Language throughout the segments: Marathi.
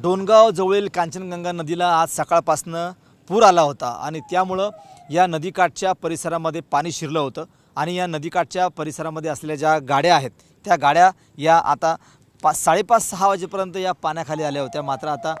डोनगाव जवळील कांचनगंगा नदीला आज सकाळपासून पूर आला होता आणि त्यामुळे या नदीकाठच्या परिसरामध्ये पाणी शिरलं होतं आणि या नदीकाठच्या परिसरामध्ये असलेल्या ज्या गाड्या आहेत त्या गाड्या या आता 5:30-6 वाजेपर्यंत या पाण्याखाली आल्या होत्या। मात्र आता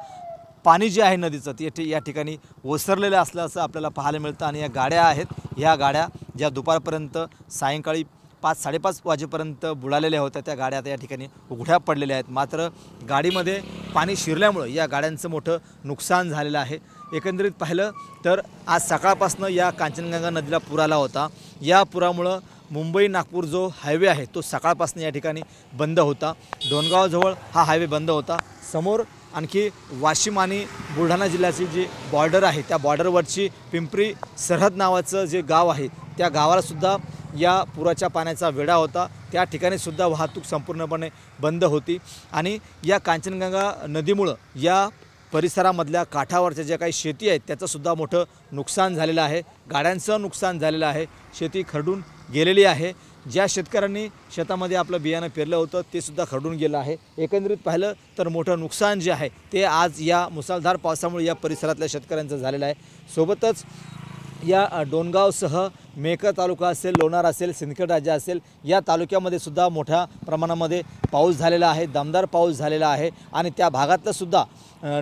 पाणी जे आहे नदीचं ते या ठिकाणी ओसरलेलं असल्याचं आपल्याला पाहायला मिळतं आणि या गाड्या आहेत ह्या गाड्या ज्या दुपारपर्यंत सायंकाळी 5-5:30 वाजेपर्यंत बुडालेल्या होत्या त्या गाड्या आता या ठिकाणी उघड्या पडलेल्या आहेत। मात्र गाडीमध्ये पाणी शिरल्यामुळे या गाड्यांचं मोठं नुकसान झालेलं आहे। एकंदरीत पाहिलं तर आज सकाळपासून या कांचनगंगा नदीला पूर आला होता। या पुरामुळे मुंबई नागपूर जो हायवे आहे तो सकाळपासून या ठिकाणी बंद होता। डोनगावजवळ हा हायवे बंद होता। समोर आणखी वाशिम आणि बुलढाणा जिल्ह्याची जी बॉर्डर आहे त्या बॉर्डरवरची पिंपरी सरहद नावाचं जे गाव आहे त्या गावाला सुद्धा या पुराच्या पाण्याचा वेढा होता। त्या ठिकाणी सुद्धा वाहतूक संपूर्णपणे बंद होती आणि या कांचनगंगा नदीमुळे या परिसरामधल्या काठावरच्या ज्या काही शेती आहेत त्याचं सुद्धा मोठं नुकसान झालेलं आहे। गाड्यांचं नुकसान झालेलं आहे, शेती खरडून गेलेली आहे। ज्या शेतकऱ्यांनी शेतामध्ये आपलं बियाणं पेरलं होतं ते सुद्धा खरडून गेलं आहे। एकंदरीत पाहिलं तर मोठं नुकसान जे आहे ते आज या मुसळधार पावसामुळे या परिसरातल्या शेतकऱ्यांचं झालेलं आहे। सोबतच या डोनगावसह मेकर तालुका असेल, लोणार असेल, सिंदखेड राजा असेल या तालुक्यामध्ये सुद्धा मोठ्या प्रमाणामध्ये पाऊस झालेला आहे, दमदार पाऊस झालेला आहे आणि त्या भागातलं सुद्धा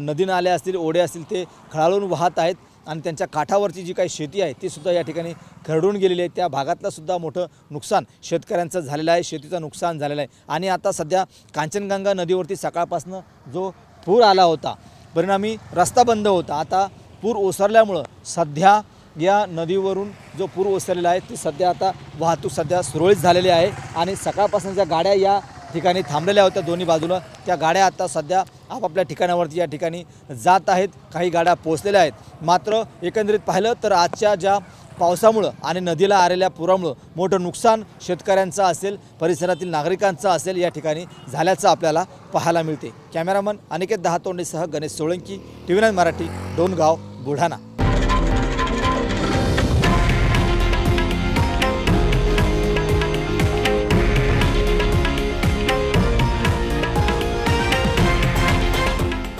नदी नाले असतील, ओढे असतील ते खळाळून वाहत आहेत आणि त्यांच्या काठावरची जी काही शेती आहे ती सुद्धा या ठिकाणी खरडून गेलेली आहे। त्या भागातलं सुद्धा मोठं नुकसान शेतकऱ्यांचं झालेलं आहे, शेतीचं नुकसान झालेलं आहे आणि आता सध्या कांचनगंगा नदीवरती सकाळपासून जो पूर आला होता परिणामी रस्ता बंद होता। आता पूर ओसरल्यामुळं सध्या या नदीवरून जो पूर ओसरलेला आहे ती सध्या आता वाहतूक सध्या सुरळीत झालेली आहे आणि सकाळपासून ज्या गाड्या या ठिकाणी थांबलेल्या होत्या दोन्ही बाजूला त्या गाड्या आता सध्या आपापल्या ठिकाणावरती या ठिकाणी जात आहेत। काही गाड्या पोहोचलेल्या आहेत। मात्र एकंदरीत पाहिलं तर आजच्या ज्या पावसामुळं आणि नदीला आलेल्या पुरामुळं मोठं नुकसान शेतकऱ्यांचं असेल, परिसरातील नागरिकांचं असेल या ठिकाणी झाल्याचं आपल्याला पाहायला मिळते। कॅमेरामन अनिकेत दहातोंडेसह गणेश सोळंकी, TV9 मराठी, डोनगाव, बुलढाणा।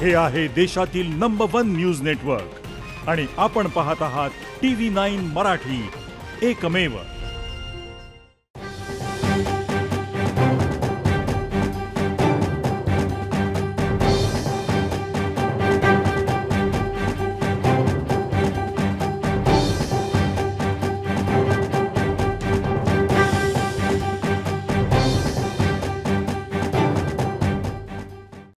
हे आहे देशातील नंबर 1 न्यूज नेटवर्क आणि आपण पाहत आहात TV9 मराठी, एकमेव।